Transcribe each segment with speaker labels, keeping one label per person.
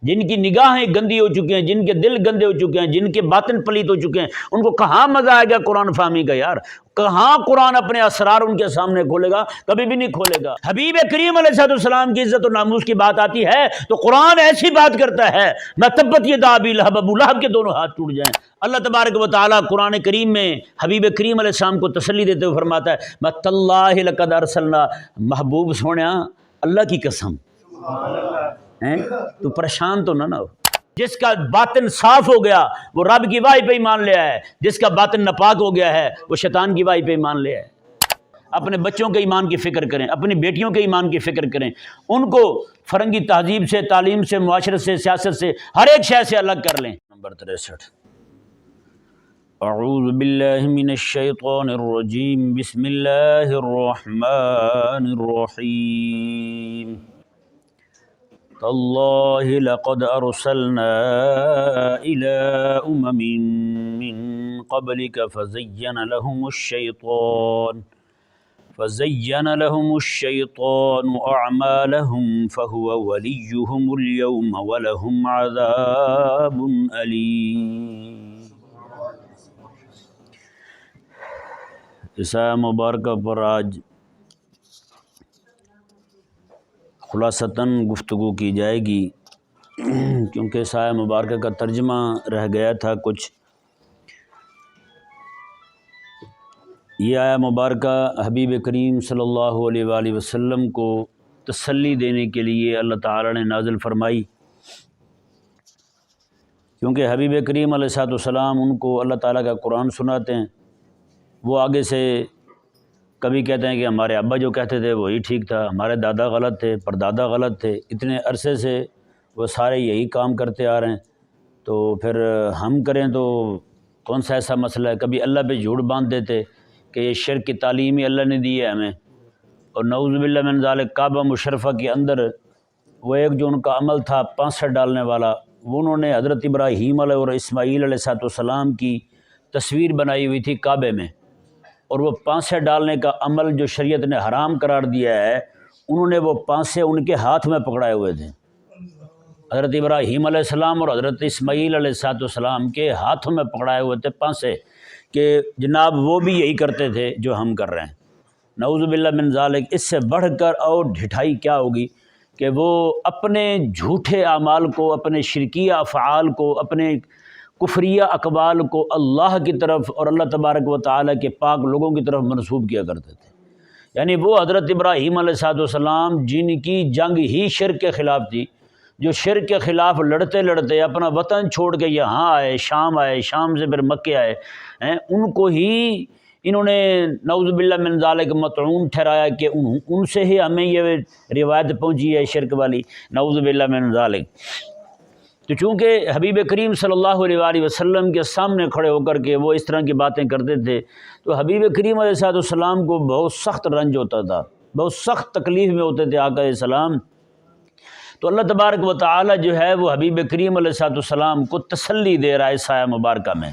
Speaker 1: جن کی نگاہیں گندی ہو چکی ہیں، جن کے دل گندے ہو چکے ہیں، جن کے باطن پلیت ہو چکے ہیں، ان کو کہاں مزہ آئے گا قرآن فہمی کا یار؟ کہاں قرآن اپنے اسرار ان کے سامنے کھولے گا؟ کبھی بھی نہیں کھولے گا۔ حبیب کریم علیہ السلام کی عزت و ناموس کی بات آتی ہے تو قرآن ایسی بات کرتا ہے میں تبت یدا ابی لہب، ابو لہب کے دونوں ہاتھ ٹوٹ جائیں۔ اللہ تبارک و تعالیٰ قرآن کریم میں حبیب کریم علیہ السلام کو تسلی دیتے ہوئے فرماتا ہے میں تاللہ لقد ارسلنا، محبوب سونیا اللہ کی قسم تو پریشان تو نہ ہو۔ جس کا باطن صاف ہو گیا وہ رب کی وحی پہ ایمان لے آیا ہے، جس کا باطن ناپاک ہو گیا ہے وہ شیطان کی وحی پہ ایمان لے آیا ہے۔ اپنے بچوں کے ایمان کی فکر کریں، اپنی بیٹیوں کے ایمان کی فکر کریں، ان کو فرنگی تہذیب سے، تعلیم سے، معاشرت سے، سیاست سے، ہر ایک شے سے الگ کر لیں۔ نمبر 63، اعوذ باللہ من الشیطان الرجیم، بسم اللہ الرحمن الرحیم، تاللہ لقد ارسلنا الى من قبلک فزین لهم الشیطان اعمالهم فهو ولیهم اليوم ولهم عذاب علیم۔ اس آیہ مبارکہ پر آج خلاصتاً گفتگو کی جائے گی، کیونکہ اس آیہ مبارکہ کا ترجمہ رہ گیا تھا کچھ۔ یہ آیہ مبارکہ حبیب کریم صلی اللہ علیہ وآلہ وسلم کو تسلی دینے کے لیے اللہ تعالی نے نازل فرمائی، کیونکہ حبیب کریم علیہ السلام ان کو اللہ تعالیٰ کا قرآن سناتے ہیں۔ وہ آگے سے کبھی کہتے ہیں کہ ہمارے ابا جو کہتے تھے وہی ٹھیک تھا، ہمارے دادا غلط تھے، پردادا غلط تھے، اتنے عرصے سے وہ سارے یہی کام کرتے آ رہے ہیں، تو پھر ہم کریں تو کون سا ایسا مسئلہ ہے؟ کبھی اللہ پہ جھوٹ باندھ دیتے کہ یہ شرک کی تعلیم ہی اللہ نے دی ہے ہمیں۔ اور نعوذ باللہ من ذالک، کعبہ مشرفہ کے اندر وہ ایک جو ان کا عمل تھا پانسٹھ ڈالنے والا، وہ انہوں نے حضرت ابراہیم علیہ اور اسماعیل علیہ السلام کی تصویر بنائی ہوئی تھی کعبے میں، اور وہ پانسے ڈالنے کا عمل جو شریعت نے حرام قرار دیا ہے، انہوں نے وہ پانسے ان کے ہاتھ میں پکڑائے ہوئے تھے۔ حضرت ابراہیم علیہ السلام اور حضرت اسماعیل علیہ السلام کے ہاتھوں میں پکڑائے ہوئے تھے پانسے، کہ جناب وہ بھی یہی کرتے تھے جو ہم کر رہے ہیں۔ نعوذ باللہ من ذالک، اس سے بڑھ کر اور ڈھٹائی کیا ہوگی کہ وہ اپنے جھوٹے اعمال کو، اپنے شرکیہ افعال کو، اپنے کفریہ اقوال کو اللہ کی طرف اور اللہ تبارک و تعالیٰ کے پاک لوگوں کی طرف منسوب کیا کرتے تھے۔ یعنی وہ حضرت ابراہیم علیہ السلام جن کی جنگ ہی شرک کے خلاف تھی، جو شرک کے خلاف لڑتے لڑتے اپنا وطن چھوڑ کے یہاں آئے، شام سے پھر مکے آئے، ان کو ہی انہوں نے نعوذ باللہ من ذالک مطعون ٹھہرایا کہ ان سے ہی ہمیں یہ روایت پہنچی ہے شرک والی، نعوذ باللہ من ذالک۔ تو چونکہ حبیب کریم صلی اللہ علیہ وآلہ وسلم کے سامنے کھڑے ہو کر کے وہ اس طرح کی باتیں کرتے تھے، تو حبیب کریم علیہ السلام کو بہت سخت رنج ہوتا تھا، بہت سخت تکلیف میں ہوتے تھے آقا علیہ السلام۔ تو اللہ تبارک و تعالی جو ہے وہ حبیب کریم علیہ السلام کو تسلی دے رہا ہے اس آیہ مبارکہ میں،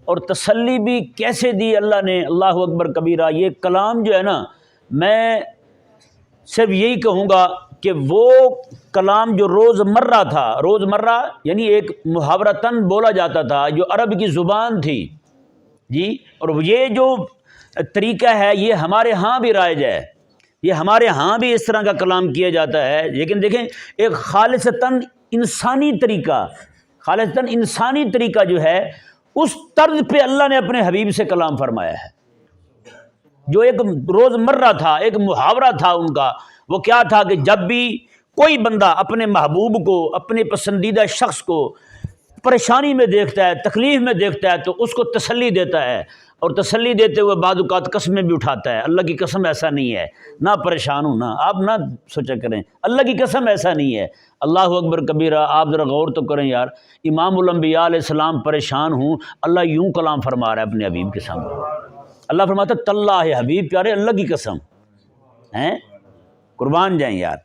Speaker 1: اور تسلی بھی کیسے دی اللہ نے؟ اللہ اکبر کبیرہ۔ یہ کلام جو ہے نا، میں صرف یہی کہوں گا کہ وہ کلام جو روزمرہ تھا، روزمرہ یعنی ایک محاورتاً بولا جاتا تھا، جو عرب کی زبان تھی جی، اور یہ جو طریقہ ہے یہ ہمارے ہاں بھی رائج ہے، یہ ہمارے ہاں بھی اس طرح کا کلام کیا جاتا ہے، لیکن دیکھیں ایک خالصتاً انسانی طریقہ جو ہے اس طرز پہ اللہ نے اپنے حبیب سے کلام فرمایا ہے، جو ایک روزمرہ تھا، ایک محاورہ تھا ان کا۔ وہ کیا تھا کہ جب بھی کوئی بندہ اپنے محبوب کو، اپنے پسندیدہ شخص کو پریشانی میں دیکھتا ہے، تکلیف میں دیکھتا ہے، تو اس کو تسلی دیتا ہے، اور تسلی دیتے ہوئے بعض اوقات قسمیں بھی اٹھاتا ہے۔ اللہ کی قسم ایسا نہیں ہے، نہ پریشان ہوں، نہ آپ نہ سوچا کریں، اللہ کی قسم ایسا نہیں ہے۔ اللہ اکبر کبیرہ، آپ ذرا غور تو کریں یار، امام الانبیاء علیہ السلام پریشان ہوں، اللہ یوں کلام فرما رہا ہے اپنے حبیب کے سامنے۔ اللہ فرماتا ہے تاللہ حبیب پیارے اللہ کی قسم ہیں، قربان جائیں یار۔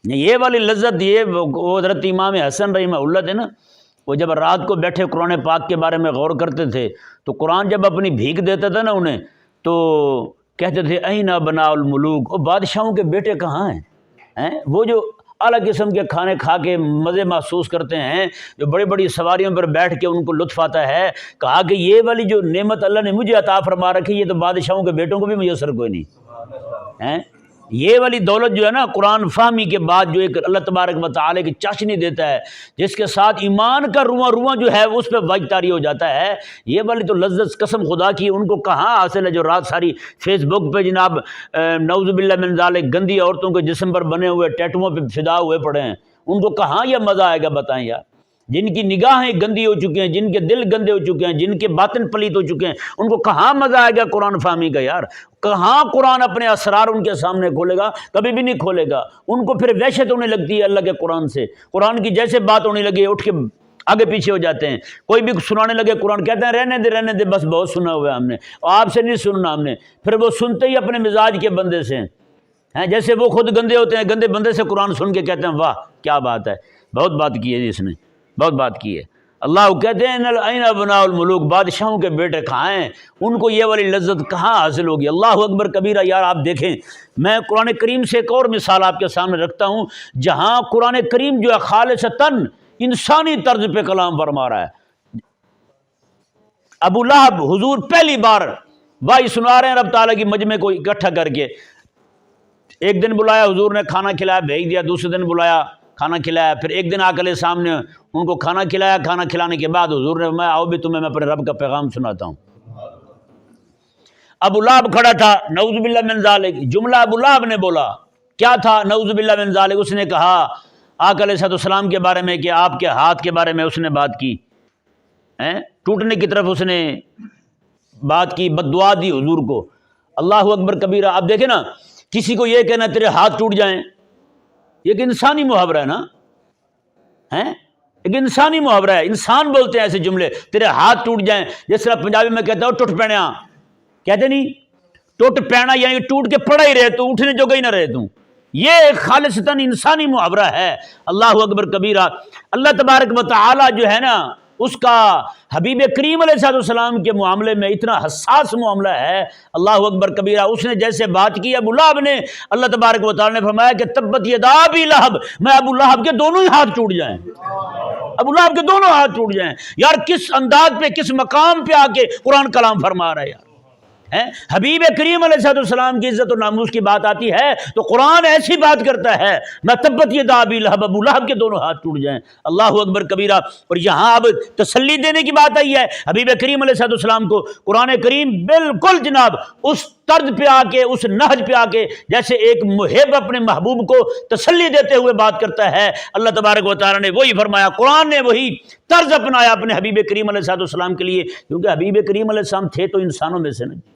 Speaker 1: یہ والی لذت، یہ وہ حضرت امام حسن رحمہ اللہ تھے نا، وہ جب رات کو بیٹھے قرآن پاک کے بارے میں غور کرتے تھے، تو قرآن جب اپنی بھیک دیتا تھا نا انہیں، تو کہتے تھے این ابناء الملوک، وہ بادشاہوں کے بیٹے کہاں ہیں؟ وہ جو اعلیٰ قسم کے کھانے کھا کے مزے محسوس کرتے ہیں، جو بڑی بڑی سواریوں پر بیٹھ کے ان کو لطف آتا ہے، کہا کہ یہ والی جو نعمت اللہ نے مجھے عطا فرما رکھی یہ تو بادشاہوں کے بیٹوں کو بھی میسر کوئی نہیں ہے۔ یہ والی دولت جو ہے نا، قرآن فہمی کے بعد جو ایک اللہ تبارک و تعالی کی چاشنی دیتا ہے، جس کے ساتھ ایمان کا رواں رواں جو ہے اس پہ وجد طاری ہو جاتا ہے، یہ والی تو لذت قسم خدا کی ان کو کہاں حاصل ہے جو رات ساری فیس بک پہ جناب نعوذ باللہ من ذالک گندی عورتوں کے جسم پر بنے ہوئے ٹیٹوؤں پہ فدا ہوئے پڑے ہیں، ان کو کہاں یہ مزہ آئے گا بتائیں یار؟ جن کی نگاہیں گندی ہو چکے ہیں، جن کے دل گندے ہو چکے ہیں، جن کے باطن پلیت ہو چکے ہیں، ان کو کہاں مزہ آئے گا قرآن فہمی کا یار؟ کہاں قرآن اپنے اسرار ان کے سامنے کھولے گا؟ کبھی بھی نہیں کھولے گا۔ ان کو پھر وحشت ہونے لگتی ہے اللہ کے قرآن سے، قرآن کی جیسے بات ہونے لگی اٹھ کے آگے پیچھے ہو جاتے ہیں، کوئی بھی سنانے لگے قرآن کہتے ہیں رہنے دے بس بہت سنا ہوا ہے ہم نے، آپ سے نہیں سننا ہم نے۔ پھر وہ سنتے ہی اپنے مزاج کے بندے سے ہیں، جیسے وہ خود گندے ہوتے ہیں، گندے بندے سے قرآن سن کے کہتے ہیں واہ کیا بات ہے، بہت بات کی ہے جی، اس نے بہت بات کی ہے۔ اللہ کہتے ہیں این ابناء الملوک، بادشاہوں کے بیٹے کہاں ہیں؟ ان کو یہ والی لذت کہاں حاصل ہوگی؟ اللہ اکبر کبیرہ یار آپ دیکھیں، میں قرآن کریم سے ایک اور مثال آپ کے سامنے رکھتا ہوں، جہاں قرآن کریم جو ہے خالصتاً انسانی طرز پہ کلام فرما رہا ہے۔ ابو لہب حضور پہلی بار وحی سنا رہے ہیں رب تعالیٰ کی مجمع کو اکٹھا کر کے، ایک دن بلایا حضور نے کھانا کھلایا بھیج دیا، دوسرے دن بلایا کھانا کھلایا، پھر ایک دن آ کے سامنے ان کو کھانا کھلایا، کھانا کھلانے کے بعد حضور نے فرمایا آؤ بھی تمہیں میں اپنے رب کا پیغام سناتا ہوں۔ ابو لہب کھڑا تھا، نعوذ باللہ من ذالک، جملہ ابو لہب نے بولا، کیا تھا؟ نعوذ باللہ من ذالک، اس نے کہا آقا علیہ السلام کے بارے میں کہ آپ کے ہاتھ کے بارے میں اس نے بات کی، ٹوٹنے کی طرف اس نے بات کی، بد دعا دی حضور کو۔ اللہ اکبر کبیرہ، آپ دیکھیں نا، کسی کو یہ کہنا تیرے ہاتھ ٹوٹ جائیں، یہ ایک انسانی محاورہ ہے نا، ایک انسانی محاورہ ہے، انسان بولتے ہیں ایسے جملے، تیرے ہاتھ ٹوٹ جائیں، جس طرح پنجابی میں کہتا ہوں ٹوٹ پینا، کہتے نہیں ٹوٹ پینا، یعنی ٹوٹ کے پڑا ہی رہے تو، اٹھنے جو گئی نہ رہے تو، یہ ایک خالصتاً انسانی محاورہ ہے۔ اللہ اکبر کبیرہ، اللہ تبارک و تعالی جو ہے نا، اس کا حبیب کریم علیہ السلام کے معاملے میں اتنا حساس معاملہ ہے، اللہ اکبر کبیرہ۔ اس نے جیسے بات کی ابو لہب نے، اللہ تبارک و تعالی نے فرمایا کہ تبت یدا ابی لہب، میں ابو لہب کے دونوں ہی ہاتھ ٹوٹ جائیں، ابو لہب کے دونوں ہاتھ ٹوٹ جائیں۔ یار کس انداز پہ، کس مقام پہ آ کے قرآن کلام فرما رہا ہے یار، حبیب کریم علیہ السلام کی عزت و ناموس کی بات آتی ہے تو قرآن ایسی بات کرتا ہے، میں تبت یدا ابی لہب، ابو لہب کے دونوں ہاتھ ٹوٹ جائیں، اللہ اکبر کبیرہ۔ اور یہاں اب تسلی دینے کی بات آئی ہے حبیب کریم علیہ السلام کو، قرآن کریم بالکل جناب اس طرز پہ آ کے، اس نہج پہ آ کے، جیسے ایک محب اپنے محبوب کو تسلی دیتے ہوئے بات کرتا ہے، اللہ تبارک و تعالیٰ نے وہی فرمایا، قرآن نے وہی طرز اپنایا اپنے حبیب کریم علیہ السلام کے لیے، کیونکہ حبیب کریم علیہ السلام تھے تو انسانوں میں سے نہیں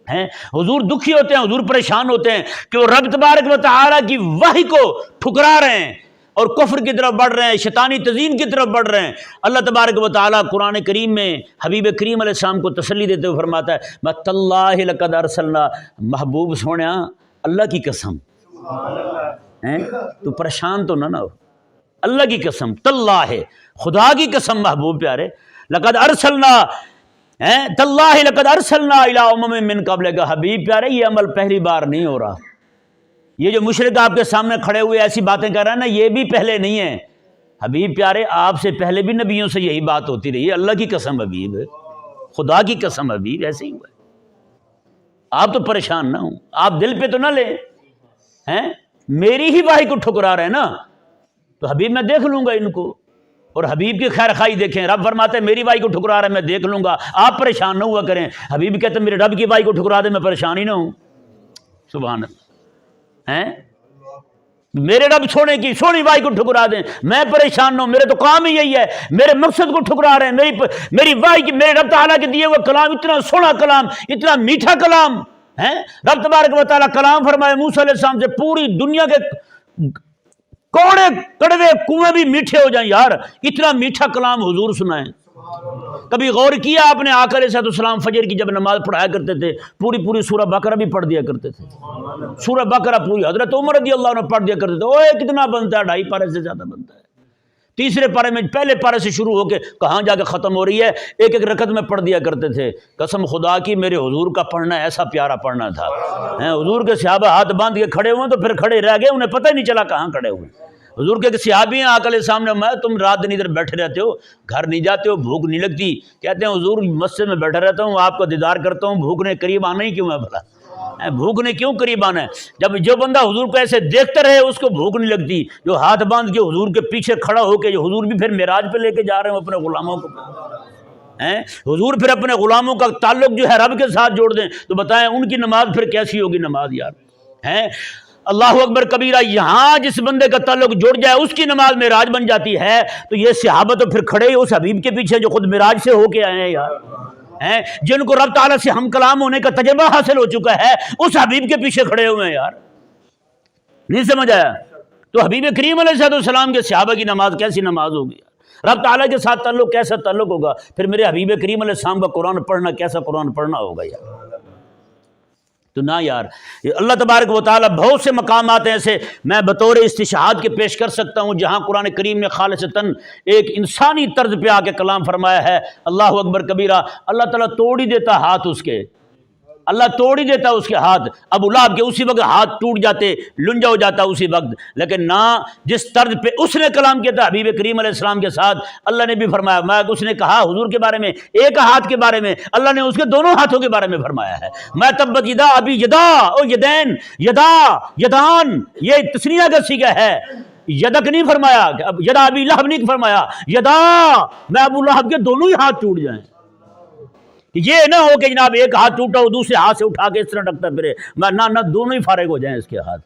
Speaker 1: ہیں۔ حضور دکھی ہوتے ہیں، حضور پریشان ہوتے ہیں کہ وہ رب تبارک و تعالیٰ کی وحی کو ٹھکرا رہے ہیں اور کفر کی طرف بڑھ رہے ہیں، شیطانی تزیین کی طرف بڑھ رہے ہیں۔ اللہ تبارک و تعالیٰ قرآن کریم میں حبیب کریم علیہ السلام کو تسلی دیتے ہوئے فرماتا ہے وَتَاللَّهِ لَقَدْ أَرْسَلْنَا، محبوب سوڑیا اللہ کی قسم، تو پریشان تو نہ ہو، اللہ کی قسم، تاللہ خدا کی قسم محبوب پیارے، لقد ارسلنا تاللہ لقد ارسلنا الی امم من قبلک، حبیب پیارے یہ عمل پہلی بار نہیں ہو رہا، یہ جو مشرک آپ کے سامنے کھڑے ہوئے ایسی باتیں کر رہے ہیں نا، یہ بھی پہلے نہیں ہے حبیب پیارے، آپ سے پہلے بھی نبیوں سے یہی بات ہوتی رہی ہے، اللہ کی قسم حبیب، خدا کی قسم حبیب، ایسے ہی ہوا ہے۔ آپ تو پریشان نہ ہوں، آپ دل پہ تو نہ لیں، میری ہی وحی کو ٹھکرا رہے ہیں نا، تو حبیب میں دیکھ لوں گا ان کو، اور حبیب کی خیر خواہی دیکھیں، رب فرماتے ہیں میری وحی کو ٹھکرا رہا ہے میں دیکھ لوں گا، آپ پریشان نہ ہوا کریں۔ حبیب کہتے ہیں میرے رب کی وحی کو ٹھکرا دے میں پریشان ہی نہ ہوں، سبحان اللہ، میرے رب سونی وحی کو ٹھکرا دیں میں پریشان نہ ہوں، میرے تو کام ہی یہی ہے، میرے مقصد کو ٹھکرا رہے ہیں، میری وحی کی، میرے رب تعالیٰ کے دیے ہوئے کلام، اتنا سونا کلام، اتنا میٹھا کلام ہے، رب تبارک و تعالیٰ کلام فرمائے موسیٰ علیہ السلام سے پوری دنیا کے کوڑے کڑوے کنویں بھی میٹھے ہو جائیں یار، اتنا میٹھا کلام حضور سنائیں۔ کبھی غور کیا آپ نے، آقا علیہ السلام فجر کی جب نماز پڑھایا کرتے تھے پوری سورہ بقرہ بھی پڑھ دیا کرتے تھے، سورہ بقرہ پوری، حضرت عمر رضی اللہ عنہ پڑھ دیا کرتے تھے، اوے کتنا بنتا ہے، 2.5 پارے سے زیادہ بنتا ہے، تیسرے پارے میں پہلے پارے سے شروع ہو کے کہاں جا کے ختم ہو رہی ہے، ایک ایک رکعت میں پڑھ دیا کرتے تھے۔ قسم خدا کی میرے حضور کا پڑھنا ایسا پیارا پڑھنا تھا، حضور کے صحابہ ہاتھ باندھ کے کھڑے ہوئے تو پھر کھڑے رہ گئے، انہیں پتہ ہی نہیں چلا کہاں کھڑے ہوئے۔ حضور کے صحابی ہیں آقا علیہ السلام نے، میں تم رات دن ادھر بیٹھے رہتے ہو، گھر نہیں جاتے ہو، بھوک نہیں لگتی؟ کہتے ہیں حضور مسجد میں بیٹھا رہتا ہوں، آپ کا دیدار کرتا ہوں، بھوک نے قریب آنا ہی کیوں ہے بھلا؟ بھوک نے کیوں قریب آنا ہے؟ جب جو بندہ حضور کو ایسے دیکھتا رہے اس کو بھوک نہیں لگتی، جو ہاتھ باندھ کے حضور کے پیچھے کھڑا ہو کے، جو حضور بھی پھر معراج پہ لے کے جا رہے ہیں اپنے غلاموں کو، حضور پھر اپنے غلاموں کا تعلق جو ہے رب کے ساتھ جوڑ دیں، تو بتائیں ان کی نماز پھر کیسی ہوگی نماز یار؟ اللہ اکبر کبیرہ، یہاں جس بندے کا تعلق جڑ جائے اس کی نماز معراج بن جاتی ہے۔ تو یہ صحابہ تو پھر کھڑے اس حبیب کے پیچھے جو خود معراج سے ہو کے آئے ہیں یار، جن کو رب تعالیٰ سے ہم کلام ہونے کا تجربہ حاصل ہو چکا ہے، اس حبیب کے پیچھے کھڑے ہوئے ہیں یار۔ نہیں سمجھ آیا؟ تو حبیب کریم علیہ السلام کے صحابہ کی نماز کیسی نماز ہوگی؟ رب تعالیٰ کے ساتھ تعلق کیسا تعلق ہوگا؟ پھر میرے حبیب کریم علیہ السلام کا قرآن پڑھنا کیسا قرآن پڑھنا ہوگا یار؟ تو نہ یار، اللہ تبارک و تعالیٰ بہت سے مقامات ایسے میں بطور استشہاد کے پیش کر سکتا ہوں جہاں قرآن کریم نے خالصتاً ایک انسانی طرز پہ آ کے کلام فرمایا ہے۔ اللہ اکبر کبیرہ، اللہ تعالیٰ توڑ ہی دیتا ہاتھ اس کے، اللہ توڑ ہی دیتا اس کے ہاتھ، ابو لہب کے اسی وقت ہاتھ ٹوٹ جاتے، لنجا ہو جاتا اسی وقت، لیکن نہ جس طرز پہ اس نے کلام کیا تھا حبیب کریم علیہ السلام کے ساتھ، اللہ نے بھی فرمایا، میں اس نے کہا حضور کے بارے میں ایک ہاتھ کے بارے میں، اللہ نے اس کے دونوں ہاتھوں کے بارے میں فرمایا ہے۔ میں تبت یدا ابی یدا او یدین، یدا یدان، یہ تسنیہ کا صیغہ ہے، یدک نہیں فرمایا، یدا ابی لہب نہیں فرمایا، یدا میں ابو لہب کے دونوں ہی ہاتھ ٹوٹ جائیں۔ یہ نہ ہو کہ جناب ایک ہاتھ ٹوٹا ہو دوسرے ہاتھ سے اٹھا کے اس طرح رکھتا پھرے، نہ دونوں ہی فارغ ہو جائیں اس کے ہاتھ۔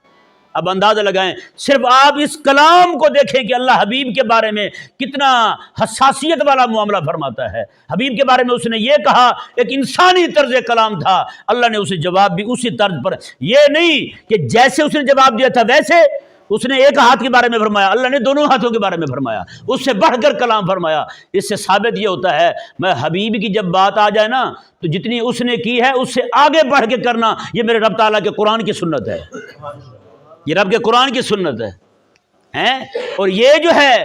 Speaker 1: اب اندازہ لگائیں، صرف آپ اس کلام کو دیکھیں کہ اللہ حبیب کے بارے میں کتنا حساسیت والا معاملہ فرماتا ہے۔ حبیب کے بارے میں اس نے یہ کہا، ایک انسانی طرز کلام تھا، اللہ نے اسے جواب بھی اسی طرز پر، یہ نہیں کہ جیسے اس نے جواب دیا تھا ویسے اس نے ایک ہاتھ کے بارے میں فرمایا، اللہ نے دونوں ہاتھوں کے بارے میں فرمایا، اس سے بڑھ کر کلام فرمایا۔ اس سے ثابت یہ ہوتا ہے، میں حبیب کی جب بات آ جائے نا تو جتنی اس نے کی ہے اس سے آگے بڑھ کے کرنا، یہ میرے رب تعالیٰ کے قرآن کی سنت ہے، یہ رب کے قرآن کی سنت ہے۔ اور یہ جو ہے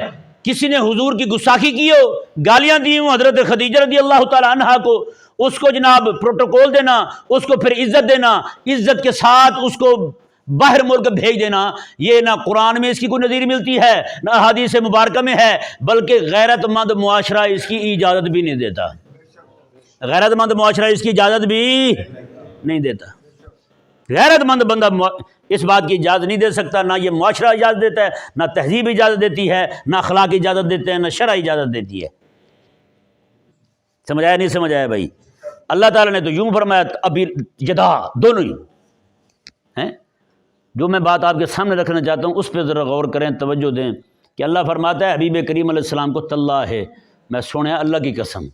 Speaker 1: کسی نے حضور کی گستاخی کی ہو، گالیاں دی ہوں حضرت خدیجہ رضی اللہ تعالیٰ عنہا کو، اس کو جناب پروٹوکول دینا، اس کو پھر عزت دینا، عزت کے ساتھ اس کو باہر ملک بھیج دینا، یہ نہ قرآن میں اس کی کوئی نظیر ملتی ہے نہ حدیث مبارکہ میں ہے، بلکہ غیرت مند معاشرہ اس کی اجازت بھی نہیں دیتا، غیرت مند معاشرہ اس کی اجازت بھی نہیں دیتا۔ غیرت مند بندہ اس بات کی اجازت نہیں دے سکتا، نہ یہ معاشرہ اجازت دیتا ہے، نہ تہذیب اجازت دیتی ہے، نہ اخلاق اجازت دیتے ہیں، نہ شرع اجازت دیتی ہے۔ سمجھ آیا نہیں سمجھ آیا بھائی؟ اللہ تعالیٰ نے تو یوں فرمایا، ابھی جدا دونوں ہی ہیں۔ جو میں بات آپ کے سامنے رکھنا چاہتا ہوں اس پہ ذرا غور کریں، توجہ دیں کہ اللہ فرماتا ہے حبیب کریم علیہ السلام کو تاللہ ہے، میں سونے اللہ کی قسم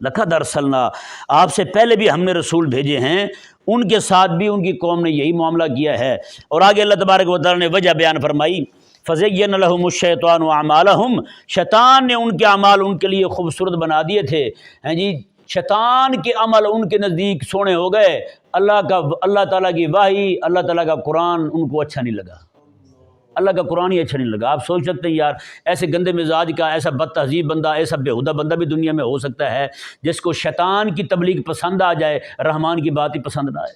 Speaker 1: لقد ارسلنا، آپ سے پہلے بھی ہم نے رسول بھیجے ہیں، ان کے ساتھ بھی ان کی قوم نے یہی معاملہ کیا ہے۔ اور آگے اللہ تبارک و تعالیٰ نے وجہ بیان فرمائی، فَزَيَّنَ لَهُمُ الشَّيْطَانُ أَعْمَالَهُمْ، شیطان نے ان کے اعمال ان کے لیے خوبصورت بنا دیے تھے۔ جی شیطان کے عمل ان کے نزدیک سونے ہو گئے، اللہ تعالیٰ کی وحی، اللہ تعالیٰ کا قرآن ان کو اچھا نہیں لگا، اللہ کا قرآن ہی اچھا نہیں لگا۔ آپ سوچ سکتے ہیں یار ایسے گندے مزاج کا، ایسا بد تہذیب بندہ، ایسا بےہودہ بندہ بھی دنیا میں ہو سکتا ہے جس کو شیطان کی تبلیغ پسند آ جائے، رحمان کی بات ہی پسند نہ آئے۔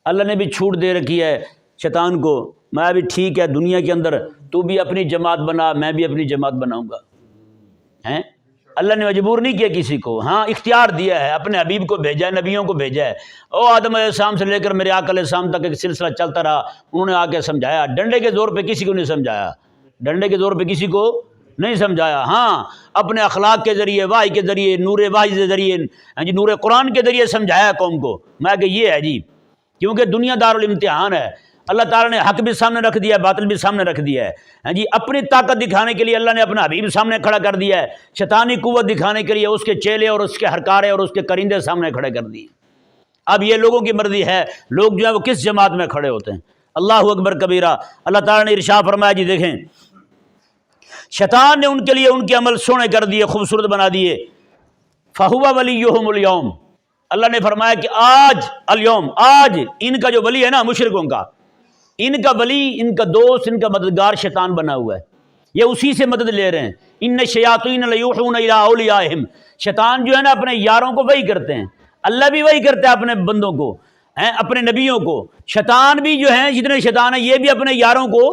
Speaker 1: اللہ نے بھی چھوٹ دے رکھی ہے شیطان کو، میں بھی ٹھیک ہے دنیا کے اندر تو بھی اپنی جماعت بنا، میں بھی اپنی جماعت بناؤں گا۔ اللہ نے مجبور نہیں کیا کسی کو، ہاں اختیار دیا ہے، اپنے حبیب کو بھیجا ہے، نبیوں کو بھیجا ہے۔ آدم علیہ السلام سے لے کر میرے آقا علیہ السلام تک ایک سلسلہ چلتا رہا، انہوں نے آ کے سمجھایا، ڈنڈے کے زور پہ کسی کو نہیں سمجھایا، ڈنڈے کے زور پہ کسی کو نہیں سمجھایا، ہاں اپنے اخلاق کے ذریعے، وحی کے ذریعے، نور وحی کے ذریعے، نور قرآن کے ذریعے سمجھایا قوم کو، میں کہ یہ ہے جی، کیونکہ دنیا دارالامتحان ہے۔ اللہ تعالیٰ نے حق بھی سامنے رکھ دیا ہے، باطل بھی سامنے رکھ دیا ہے، جی اپنی طاقت دکھانے کے لیے اللہ نے اپنا حبیب سامنے کھڑا کر دیا ہے، شیطانی قوت دکھانے کے لیے اس کے چیلے اور اس کے ہرکارے اور اس کے کرندے سامنے کھڑے کر دیے۔ اب یہ لوگوں کی مرضی ہے، لوگ جو ہے وہ کس جماعت میں کھڑے ہوتے ہیں۔ اللہ اکبر کبیرہ، اللہ تعالیٰ نے ارشاد فرمایا، جی دیکھیں شیطان نے ان کے لیے ان کے عمل سونے کر دیے، خوبصورت بنا دیے۔ فَهُوَ وَلِيُّهُمُ الْيَوْمَ، اللہ نے فرمایا کہ آج، اليوم، آج ان کا جو ولی ہے نا مشرکوں کا، ان کا ولی، ان کا دوست، ان کا مددگار شیطان بنا ہوا ہے، یہ اسی سے مدد لے رہے ہیں۔ ان الشیاطین لیوحون الی اولیاءہم، شیطان جو ہے نا اپنے یاروں کو وحی کرتے ہیں، اللہ بھی وحی کرتا ہے اپنے بندوں کو، اپنے نبیوں کو۔ شیطان بھی جو ہیں، جتنے شیطان ہیں یہ بھی اپنے یاروں کو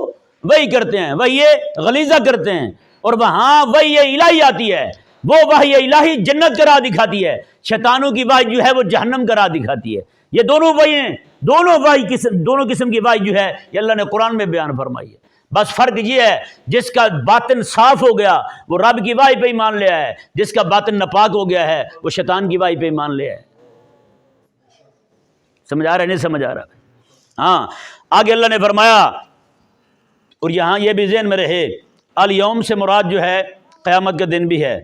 Speaker 1: وحی کرتے ہیں، وحی غلیظہ کرتے ہیں، اور وہاں وحی الہی آتی ہے، وہ وحی الہی جنت کا راہ دکھاتی ہے، شیطانوں کی وحی جو ہے وہ جہنم کا راہ دکھاتی ہے۔ یہ دونوں وحی ہیں، دونوں قسم کی وحی جو ہے یہ اللہ نے قرآن میں بیان فرمائی ہے۔ بس فرق یہ ہے، جس کا باطن صاف ہو گیا وہ رب کی وحی پہ ایمان لے آیا ہے، جس کا باطن ناپاک ہو گیا ہے وہ شیطان کی وحی پہ ایمان لے آیا ہے۔ سمجھ آ رہا ہے نہیں سمجھ آ رہا؟ ہاں، آگے اللہ نے فرمایا، اور یہاں یہ بھی ذہن میں رہے، الیوم سے مراد جو ہے قیامت کا دن بھی ہے۔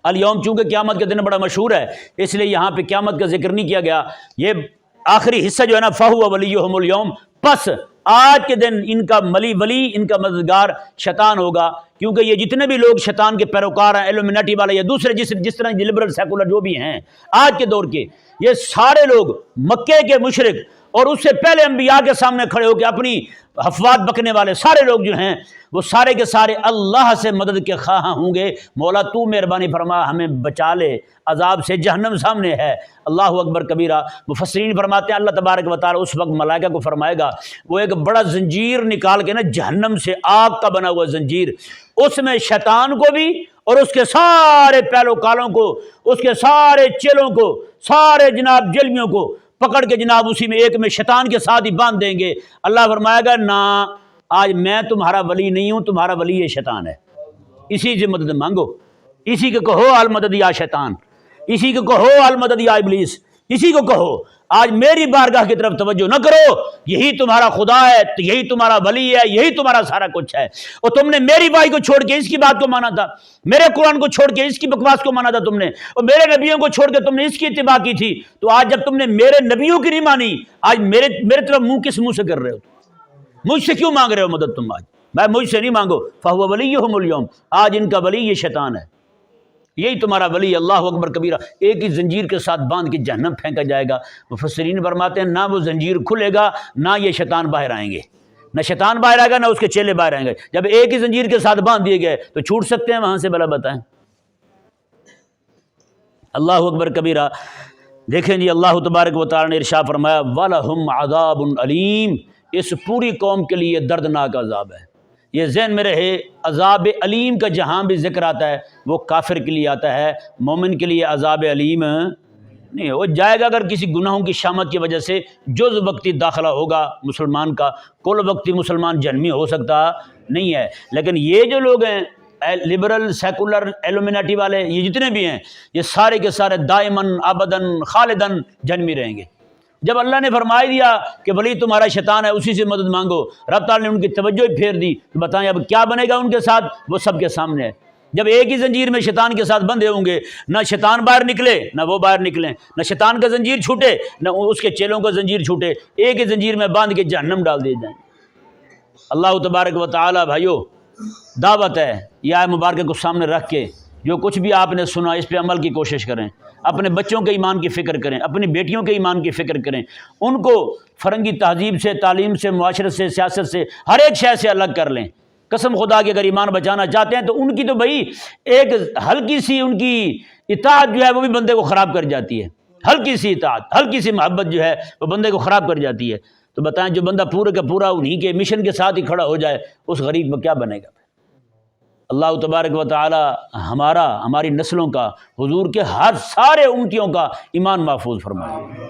Speaker 1: الیوم چونکہ قیامت کا دن بڑا مشہور ہے، اس لیے یہاں پہ قیامت کا ذکر نہیں کیا گیا۔ یہ آخری حصہ جو ہے نا، فَهُوَ وَلِيُّهُمُ الْيَوْمِ، پس آج کے دن ان کا ولی، ان کا مددگار شیطان ہوگا، کیونکہ یہ جتنے بھی لوگ شیطان کے پیروکار ہیں، ایلومیناٹی والے یا دوسرے جس طرح لبرل سیکولر جو بھی ہیں آج کے دور کے، یہ سارے لوگ مکے کے مشرک اور اس سے پہلے انبیاء کے سامنے کھڑے ہو کے اپنی افواد بکنے والے سارے لوگ جو ہیں وہ سارے کے سارے اللہ سے مدد کے خواہاں ہوں گے، مولا تو مہربانی فرما ہمیں بچا لے، عذاب سے جہنم سامنے ہے۔ اللہ اکبر کبیرہ۔ مفسرین فرماتے ہیں اللہ تبارک و تعالیٰ اس وقت ملائکہ کو فرمائے گا، وہ ایک بڑا زنجیر نکال کے نا، جہنم سے آگ کا بنا ہوا زنجیر، اس میں شیطان کو بھی اور اس کے سارے پیروکاروں کو، اس کے سارے چیلوں کو، سارے جناب جلمیوں کو پکڑ کے جناب اسی میں ایک میں شیطان کے ساتھ ہی باندھ دیں گے۔ اللہ فرمائے گا نہ، آج میں تمہارا ولی نہیں ہوں، تمہارا ولی یہ شیطان ہے، اسی سے مدد مانگو، اسی کو کہو المدد یا شیطان، اسی کو کہو المدد یا ابلیس، اسی کو کہو۔ آج میری بارگاہ کی طرف توجہ نہ کرو، یہی تمہارا خدا ہے، یہی تمہارا ولی ہے، یہی تمہارا سارا کچھ ہے، اور تم نے میری بھائی کو چھوڑ کے اس کی بات کو مانا تھا، میرے قرآن کو چھوڑ کے اس کی بکواس کو مانا تھا تم نے، اور میرے نبیوں کو چھوڑ کے تم نے اس کی اتباع کی تھی، تو آج جب تم نے میرے نبیوں کی نہیں مانی، آج میرے طرف منہ کس منہ سے کر رہے ہو؟ مجھ سے کیوں مانگ رہے ہو مدد تم؟ آج میں مجھ سے نہیں مانگو۔ فَهُوَ وَلِيُّهُمُ الْيَوْمِ، آج ان کا ولی یہ شیطان ہے، یہی تمہارا ولی۔ اللہ اکبر کبیرہ۔ ایک ہی زنجیر کے ساتھ باندھ کے جہنم پھینکا جائے گا۔ مفسرین فرماتے ہیں نہ وہ زنجیر کھلے گا، نہ یہ شیطان باہر آئیں گے، نہ شیطان باہر آئے گا، نہ اس کے چیلے باہر آئیں گے۔ جب ایک ہی زنجیر کے ساتھ باندھ دیے گئے تو چھوٹ سکتے ہیں وہاں سے؟ بلا بتائیں۔ اللہ اکبر کبیرہ۔ دیکھیں جی، اللہ تبارک و تعالیٰ نے ارشاد فرمایا وَلَهُمْ عَذَابٌ عَلِيمٌ، اس پوری قوم کے لیے دردناک عذاب ہے۔ یہ ذہن میں رہے، عذاب علیم کا جہاں بھی ذکر آتا ہے وہ کافر کے لیے آتا ہے، مومن کے لیے عذاب علیم نہیں ہو جائے گا۔ اگر کسی گناہوں کی شامت کی وجہ سے جز وقتی داخلہ ہوگا مسلمان کا، کل وقتی مسلمان جنمی ہو سکتا نہیں ہے۔ لیکن یہ جو لوگ ہیں لبرل سیکولر ایلومیناٹی والے، یہ جتنے بھی ہیں، یہ سارے کے سارے دائماً ابداً خالداً جنمی رہیں گے۔ جب اللہ نے فرمائی دیا کہ ولی تمہارا شیطان ہے، اسی سے مدد مانگو، رب تعالیٰ نے ان کی توجہ ہی پھیر دی، تو بتائیں اب کیا بنے گا ان کے ساتھ؟ وہ سب کے سامنے ہے۔ جب ایک ہی زنجیر میں شیطان کے ساتھ بندھے ہوں گے، نہ شیطان باہر نکلے نہ وہ باہر نکلیں، نہ شیطان کا زنجیر چھوٹے نہ اس کے چیلوں کا زنجیر چھوٹے، ایک ہی زنجیر میں باندھ کے جہنم ڈال دیے جائیں۔ اللہ تبارک و تعالیٰ بھائیو دعوت ہے یہ آیت مبارکہ کو سامنے رکھ کے جو کچھ بھی آپ نے سنا اس پہ عمل کی کوشش کریں، اپنے بچوں کے ایمان کی فکر کریں، اپنی بیٹیوں کے ایمان کی فکر کریں، ان کو فرنگی تہذیب سے، تعلیم سے، معاشرت سے، سیاست سے، ہر ایک شے سے الگ کر لیں۔ قسم خدا کی اگر ایمان بچانا چاہتے ہیں تو ان کی تو بھائی ایک ہلکی سی ان کی اطاعت جو ہے وہ بھی بندے کو خراب کر جاتی ہے، ہلکی سی اطاعت، ہلکی سی محبت جو ہے وہ بندے کو خراب کر جاتی ہے۔ تو بتائیں جو بندہ پورے کا پورا انہی کے مشن کے ساتھ ہی کھڑا ہو جائے، اس غریب کو کیا بنے گا؟ اللہ تبارک و تعالی ہماری نسلوں کا، حضور کے ہر سارے امتیوں کا ایمان محفوظ فرمائے۔